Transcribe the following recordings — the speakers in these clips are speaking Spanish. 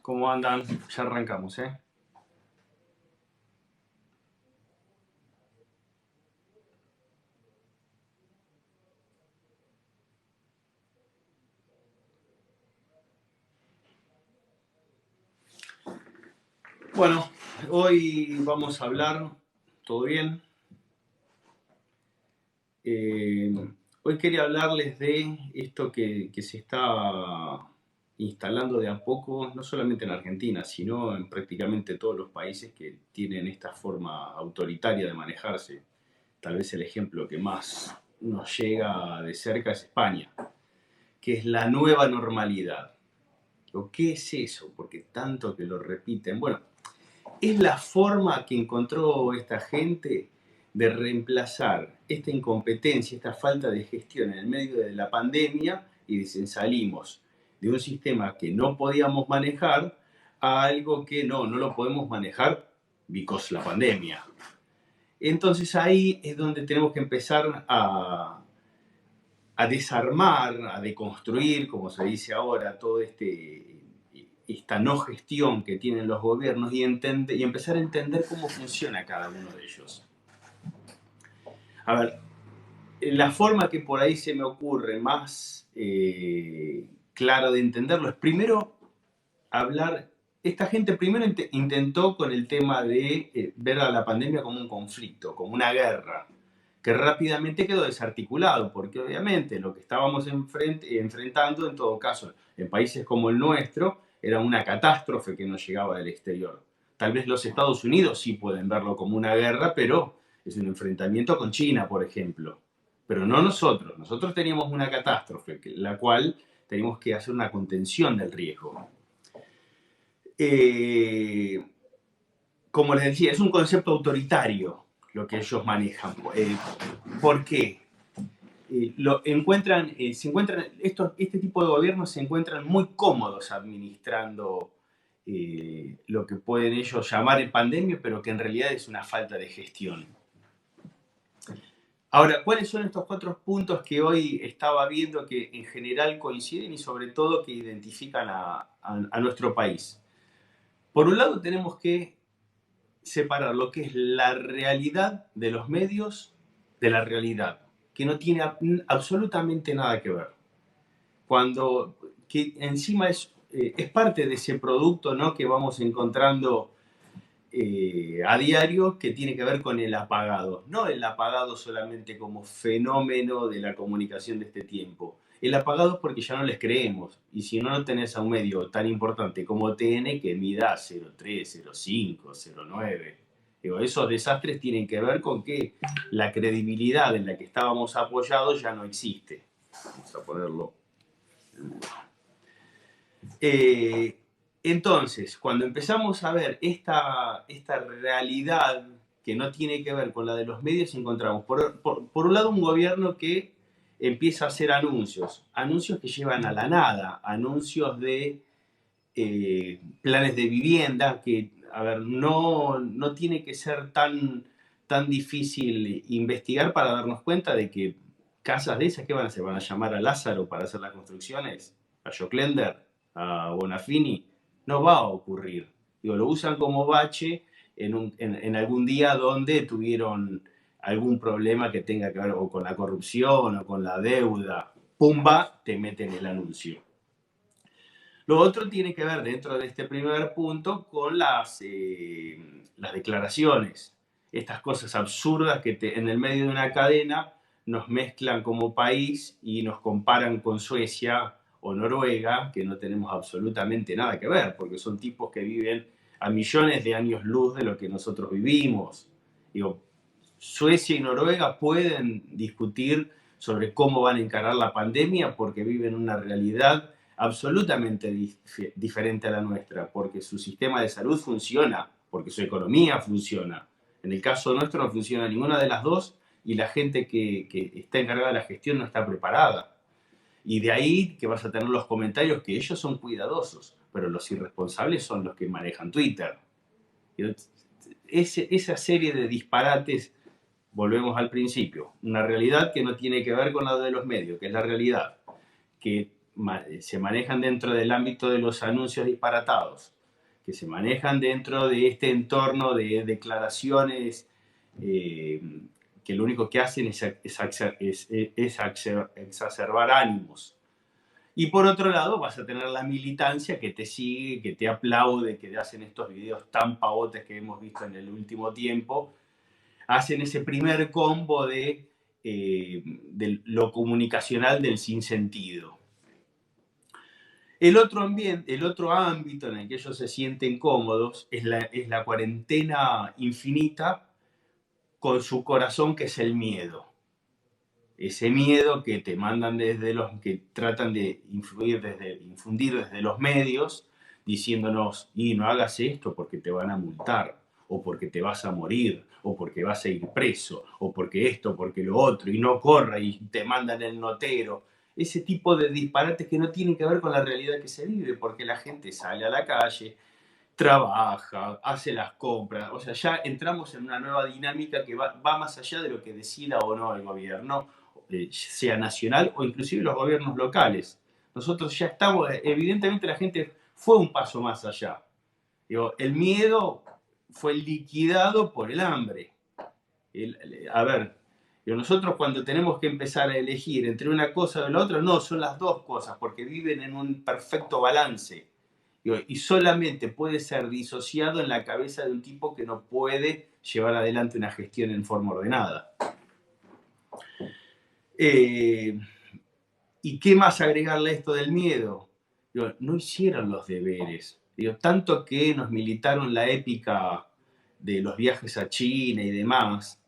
¿Cómo andan? Ya arrancamos, ¿eh? Bueno, hoy vamos a hablar, ¿todo bien? Eh, Hoy quería hablarles de esto que se está instalando de a poco, no solamente en Argentina, sino en prácticamente todos los países que tienen esta forma autoritaria de manejarse. Tal vez el ejemplo que más nos llega de cerca es España, que es la nueva normalidad. ¿Qué es eso? Porque tanto que lo repiten. Bueno, es la forma que encontró esta gente de reemplazar esta incompetencia, esta falta de gestión en el medio de la pandemia y dicen salimos de un sistema que no podíamos manejar a algo que no lo podemos manejar because la pandemia. Entonces ahí es donde tenemos que empezar a desarmar, a deconstruir, como se dice ahora, todo esta no gestión que tienen los gobiernos y empezar a entender cómo funciona cada uno de ellos. A ver, la forma que por ahí se me ocurre más claro de entenderlo es primero hablar. Esta gente primero intentó con el tema de ver a la pandemia como un conflicto, como una guerra, que rápidamente quedó desarticulado, porque obviamente lo que estábamos enfrentando, en todo caso, en países como el nuestro, era una catástrofe que nos llegaba del exterior. Tal vez los Estados Unidos sí pueden verlo como una guerra, pero es un enfrentamiento con China, por ejemplo. Pero no nosotros. Nosotros teníamos una catástrofe, la cual teníamos que hacer una contención del riesgo. Eh, Como les decía, es un concepto autoritario lo que ellos manejan. ¿Por qué? Este tipo de gobiernos se encuentran muy cómodos administrando lo que pueden ellos llamar pandemia, pero que en realidad es una falta de gestión. Ahora, ¿cuáles son estos 4 puntos que hoy estaba viendo que en general coinciden y sobre todo que identifican a nuestro país? Por un lado tenemos que separar lo que es la realidad de los medios de la realidad, que no tiene absolutamente nada que ver. Cuando que encima es parte de ese producto, ¿no?, que vamos encontrando a diario, que tiene que ver con el apagado. No el apagado solamente como fenómeno de la comunicación de este tiempo. El apagado es porque ya no les creemos. Y si no tenés a un medio tan importante como TN que mida 0,3, 0,5, 0,9. Digo, esos desastres tienen que ver con que la credibilidad en la que estábamos apoyados ya no existe. Vamos a ponerlo. Eh, entonces, cuando empezamos a ver esta realidad que no tiene que ver con la de los medios, encontramos, por un lado, un gobierno que empieza a hacer anuncios que llevan a la nada, anuncios de planes de vivienda, que, a ver, no tiene que ser tan difícil investigar para darnos cuenta de que casas de esas, ¿qué van a hacer? ¿Van a llamar a Lázaro para hacer las construcciones? ¿A Joclender? ¿A Bonafini? No va a ocurrir. Digo, lo usan como bache en algún día donde tuvieron algún problema que tenga que ver o con la corrupción o con la deuda. Pumba, te meten el anuncio. Lo otro tiene que ver, dentro de este primer punto, con las declaraciones. Estas cosas absurdas que en el medio de una cadena nos mezclan como país y nos comparan con Suecia o Noruega, que no tenemos absolutamente nada que ver, porque son tipos que viven a millones de años luz de lo que nosotros vivimos. Digo, Suecia y Noruega pueden discutir sobre cómo van a encarar la pandemia porque viven una realidad absolutamente diferente a la nuestra, porque su sistema de salud funciona, porque su economía funciona. En el caso nuestro no funciona ninguna de las dos y la gente que está encargada de la gestión no está preparada. Y de ahí que vas a tener los comentarios que ellos son cuidadosos, pero los irresponsables son los que manejan Twitter. Esa serie de disparates, volvemos al principio, una realidad que no tiene que ver con la de los medios, que es la realidad, que se manejan dentro del ámbito de los anuncios disparatados, que se manejan dentro de este entorno de declaraciones que lo único que hacen es exacerbar ánimos. Y por otro lado vas a tener la militancia que te sigue, que te aplaude, que te hacen estos videos tan pavotes que hemos visto en el último tiempo. Hacen ese primer combo de lo comunicacional del sinsentido. El otro ámbito en el que ellos se sienten cómodos es la cuarentena infinita con su corazón, que es el miedo. Ese miedo que te mandan desde los que tratan de infundir desde los medios, diciéndonos, y no hagas esto porque te van a multar, o porque te vas a morir, o porque vas a ir preso, o porque esto, porque lo otro, y no corra, y te mandan el notero. Ese tipo de disparates que no tienen que ver con la realidad que se vive, porque la gente sale a la calle, trabaja, hace las compras, o sea, ya entramos en una nueva dinámica que va más allá de lo que decida o no el gobierno, sea nacional o inclusive los gobiernos locales. Nosotros ya estamos, evidentemente la gente fue un paso más allá. Digo, el miedo fue liquidado por el hambre. A ver, digo, nosotros cuando tenemos que empezar a elegir entre una cosa y la otra, no, son las dos cosas, porque viven en un perfecto balance. Y solamente puede ser disociado en la cabeza de un tipo que no puede llevar adelante una gestión en forma ordenada. ¿Y qué más agregarle a esto del miedo? No hicieron los deberes. Tanto que nos militaron la épica de los viajes a China y demás.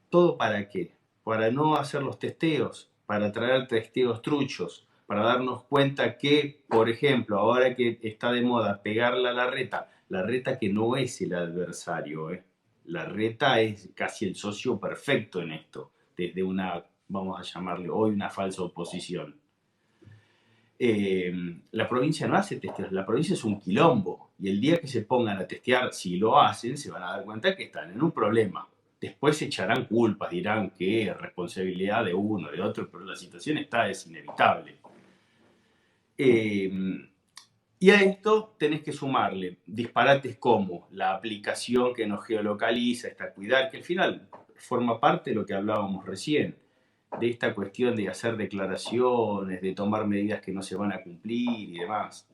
¿Todo para qué? Para no hacer los testeos, para traer testeos truchos, para darnos cuenta que, por ejemplo, ahora que está de moda pegarle a la reta que no es el adversario, la reta es casi el socio perfecto en esto, desde una, vamos a llamarle hoy, una falsa oposición. La provincia no hace testeos, la provincia es un quilombo, y el día que se pongan a testear, si lo hacen, se van a dar cuenta que están en un problema. Después se echarán culpas, dirán que es responsabilidad de uno, de otro, pero la situación es inevitable. Y a esto tenés que sumarle disparates como la aplicación que nos geolocaliza, está cuidar, que al final forma parte de lo que hablábamos recién, de esta cuestión de hacer declaraciones, de tomar medidas que no se van a cumplir y demás.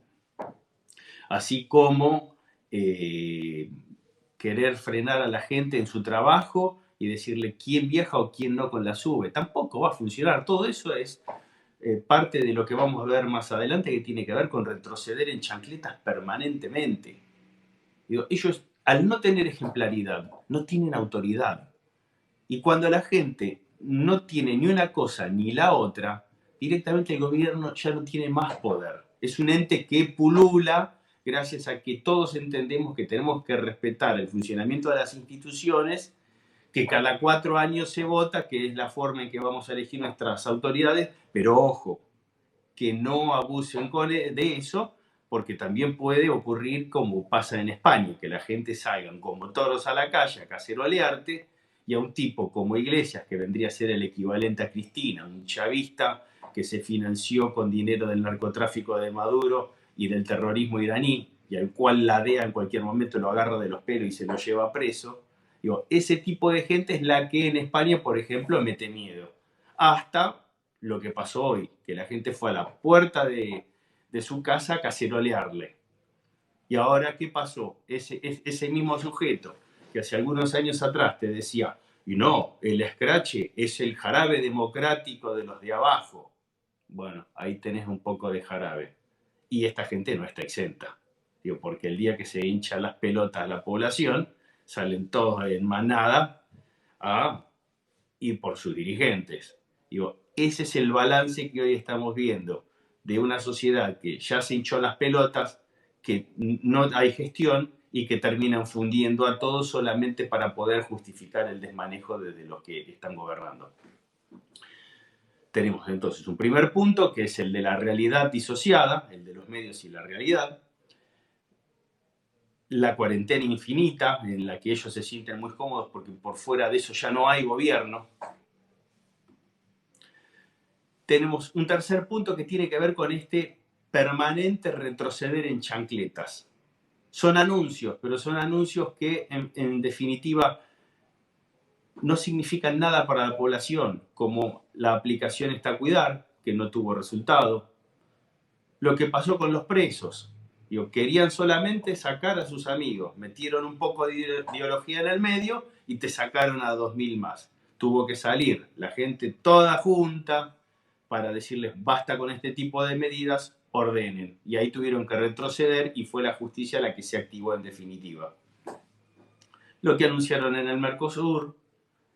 Así como querer frenar a la gente en su trabajo y decirle quién viaja o quién no con la SUBE. Tampoco va a funcionar. Todo eso es parte de lo que vamos a ver más adelante, que tiene que ver con retroceder en chancletas permanentemente. Ellos, al no tener ejemplaridad, no tienen autoridad. Y cuando la gente no tiene ni una cosa ni la otra, directamente el gobierno ya no tiene más poder. Es un ente que pulula gracias a que todos entendemos que tenemos que respetar el funcionamiento de las instituciones, que cada 4 años se vota, que es la forma en que vamos a elegir nuestras autoridades, pero ojo, que no abusen de eso, porque también puede ocurrir como pasa en España, que la gente salgan como toros a la calle a cacerolearte, y a un tipo como Iglesias, que vendría a ser el equivalente a Cristina, un chavista que se financió con dinero del narcotráfico de Maduro y del terrorismo iraní, y al cual la DEA en cualquier momento lo agarra de los pelos y se lo lleva preso. Ese tipo de gente es la que en España, por ejemplo, mete miedo. Hasta lo que pasó hoy, que la gente fue a la puerta de su casa a cacerolearle. Y ahora, ¿qué pasó? Ese mismo sujeto que hace algunos años atrás te decía, y no, el escrache es el jarabe democrático de los de abajo. Bueno, ahí tenés un poco de jarabe. Y esta gente no está exenta. Porque el día que se hincha las pelotas a la población, salen todos en manada a ir por sus dirigentes. Ese es el balance que hoy estamos viendo de una sociedad que ya se hinchó las pelotas, que no hay gestión y que terminan fundiendo a todos solamente para poder justificar el desmanejo de los que están gobernando. Tenemos entonces un primer punto, que es el de la realidad disociada, el de los medios y la realidad. La cuarentena infinita, en la que ellos se sienten muy cómodos porque por fuera de eso ya no hay gobierno. tenemos un tercer punto que tiene que ver con este permanente retroceder en chancletas. Son anuncios, pero son anuncios que en definitiva no significan nada para la población, como la aplicación Está Cuidar, que no tuvo resultado, lo que pasó con los presos. Digo, querían solamente sacar a sus amigos, metieron un poco de ideología en el medio y te sacaron a 2000 más. Tuvo que salir la gente toda junta para decirles basta con este tipo de medidas, ordenen. Y ahí tuvieron que retroceder y fue la justicia la que se activó en definitiva. Lo que anunciaron en el Mercosur,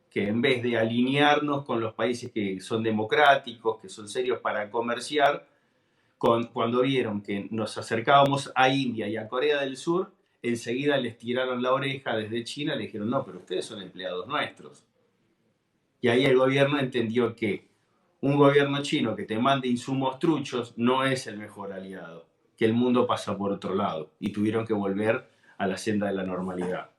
que en vez de alinearnos con los países que son democráticos, que son serios para comerciar, cuando vieron que nos acercábamos a India y a Corea del Sur, enseguida les tiraron la oreja desde China, le dijeron, no, pero ustedes son empleados nuestros. Y ahí el gobierno entendió que un gobierno chino que te mande insumos truchos no es el mejor aliado, que el mundo pasa por otro lado y tuvieron que volver a la senda de la normalidad.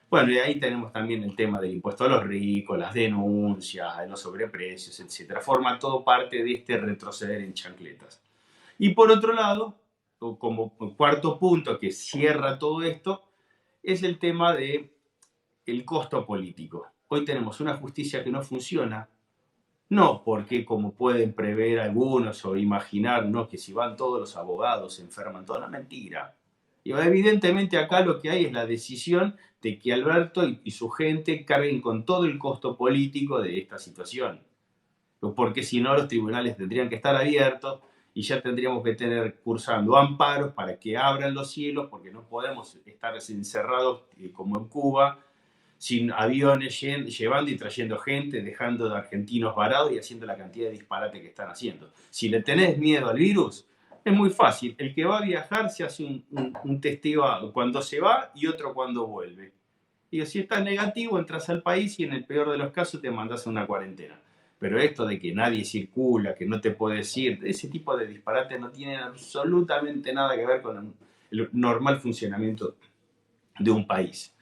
Bueno, y ahí tenemos también el tema del impuesto a los ricos, las denuncias, de los sobreprecios, etc. Forma todo parte de este retroceder en chancletas. Y por otro lado, como cuarto punto que cierra todo esto, es el tema del costo político. Hoy tenemos una justicia que no funciona, no porque como pueden prever algunos o imaginar, no, que si van todos los abogados se enferman, toda la mentira. Y evidentemente acá lo que hay es la decisión de que Alberto y su gente carguen con todo el costo político de esta situación. Porque si no los tribunales tendrían que estar abiertos y ya tendríamos que tener cursando amparos para que abran los cielos, porque no podemos estar encerrados como en Cuba, sin aviones llevando y trayendo gente, dejando de argentinos varados y haciendo la cantidad de disparate que están haciendo. Si le tenés miedo al virus, es muy fácil. El que va a viajar se hace un testeo cuando se va y otro cuando vuelve. Digo, si estás negativo, entras al país y en el peor de los casos te mandas a una cuarentena. Pero esto de que nadie circula, que no te puedes ir, ese tipo de disparates no tienen absolutamente nada que ver con el normal funcionamiento de un país.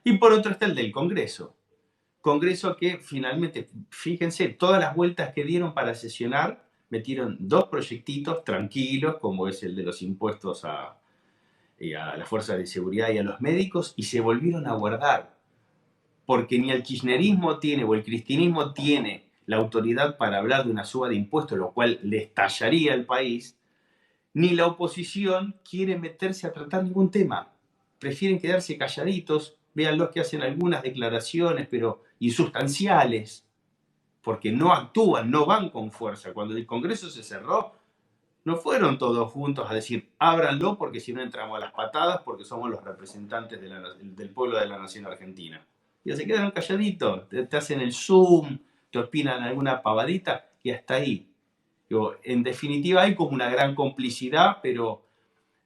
Y por otro está el del Congreso. Congreso que finalmente, fíjense, todas las vueltas que dieron para sesionar, metieron dos proyectitos tranquilos, como es el de los impuestos a las fuerzas de seguridad y a los médicos, y se volvieron a guardar. Porque ni el kirchnerismo tiene, o el cristinismo tiene, la autoridad para hablar de una suba de impuestos, lo cual le estallaría al país, ni la oposición quiere meterse a tratar ningún tema. Prefieren quedarse calladitos, vean los que hacen algunas declaraciones, pero insustanciales, porque no actúan, no van con fuerza. Cuando el Congreso se cerró, no fueron todos juntos a decir, ábranlo porque si no entramos a las patadas porque somos los representantes del pueblo de la nación argentina. Y se quedan calladitos, te hacen el Zoom, te opinan alguna pavadita y hasta ahí. Digo, en definitiva hay como una gran complicidad, pero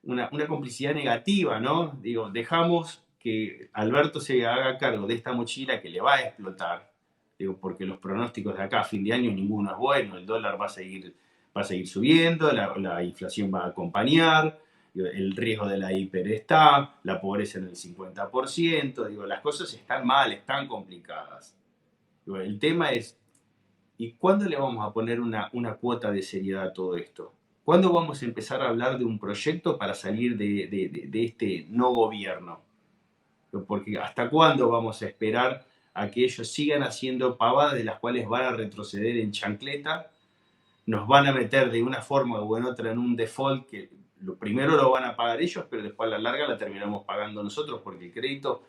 una complicidad negativa, ¿no? Digo, dejamos que Alberto se haga cargo de esta mochila que le va a explotar, digo, porque los pronósticos de acá a fin de año ninguno es bueno, el dólar va a seguir subiendo, la inflación va a acompañar, digo, el riesgo de la hiper está, la pobreza en el 50%, digo, las cosas están mal, están complicadas. Digo, el tema es, ¿y cuándo le vamos a poner una cuota de seriedad a todo esto? ¿Cuándo vamos a empezar a hablar de un proyecto para salir de este no gobierno? Porque ¿hasta cuándo vamos a esperar a que ellos sigan haciendo pavadas de las cuales van a retroceder en chancleta? Nos van a meter de una forma u en otra en un default que lo primero lo van a pagar ellos, pero después a la larga la terminamos pagando nosotros porque el crédito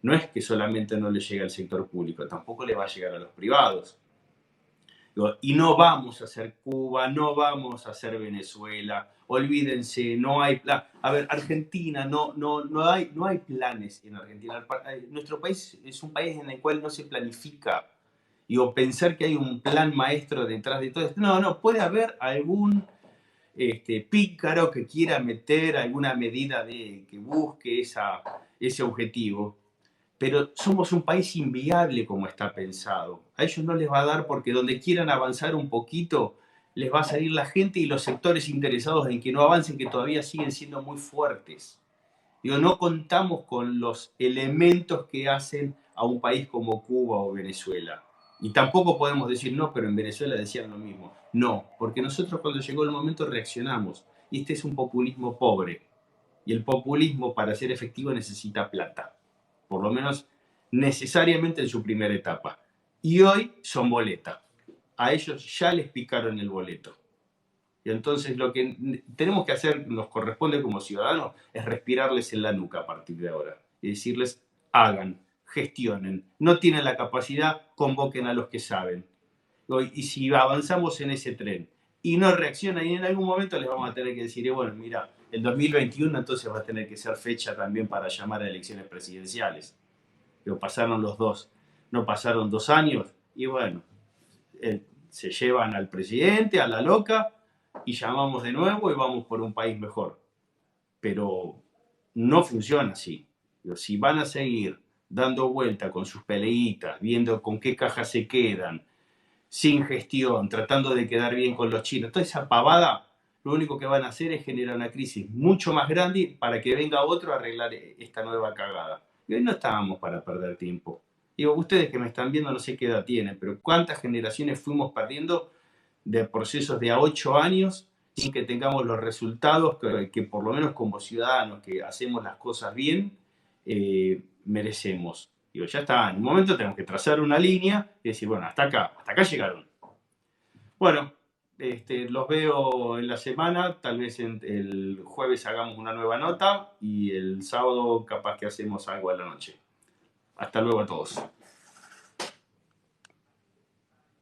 no es que solamente no le llega al sector público, tampoco le va a llegar a los privados. Y no vamos a hacer Cuba, no vamos a hacer Venezuela, olvídense, no hay plan. A ver, Argentina, no hay planes en Argentina. Nuestro país es un país en el cual no se planifica. Digo, pensar que hay un plan maestro detrás de todo esto. No, puede haber algún pícaro que quiera meter alguna medida que busque ese objetivo, pero somos un país inviable como está pensado. A ellos no les va a dar porque donde quieran avanzar un poquito, les va a salir la gente y los sectores interesados en que no avancen, que todavía siguen siendo muy fuertes. Digo, no contamos con los elementos que hacen a un país como Cuba o Venezuela. Y tampoco podemos decir no, pero en Venezuela decían lo mismo. No, porque nosotros cuando llegó el momento reaccionamos. Y este es un populismo pobre. Y el populismo para ser efectivo necesita plata. Por lo menos necesariamente en su primera etapa. Y hoy son boleta. A ellos ya les picaron el boleto. Y entonces lo que tenemos que hacer, nos corresponde como ciudadanos, es respirarles en la nuca a partir de ahora. Y decirles, hagan, gestionen. No tienen la capacidad, convoquen a los que saben. Y si avanzamos en ese tren y no reaccionan, y en algún momento les vamos a tener que decir, bueno, mira, el 2021 entonces va a tener que ser fecha también para llamar a elecciones presidenciales. Pero pasaron los dos, no pasaron 2 años, y bueno, se llevan al presidente, a la loca, y llamamos de nuevo y vamos por un país mejor. Pero no funciona así. Si van a seguir dando vuelta con sus peleitas, viendo con qué caja se quedan, sin gestión, tratando de quedar bien con los chinos, toda esa pavada, lo único que van a hacer es generar una crisis mucho más grande para que venga otro a arreglar esta nueva cagada. Y hoy no estábamos para perder tiempo. Digo, ustedes que me están viendo no sé qué edad tienen, pero cuántas generaciones fuimos perdiendo de procesos de a 8 años sin que tengamos los resultados que por lo menos como ciudadanos que hacemos las cosas bien, merecemos. Digo, ya está, en un momento tenemos que trazar una línea y decir, bueno, hasta acá llegaron. Bueno, los veo en la semana, tal vez el jueves hagamos una nueva nota y el sábado capaz que hacemos algo a la noche. Hasta luego a todos.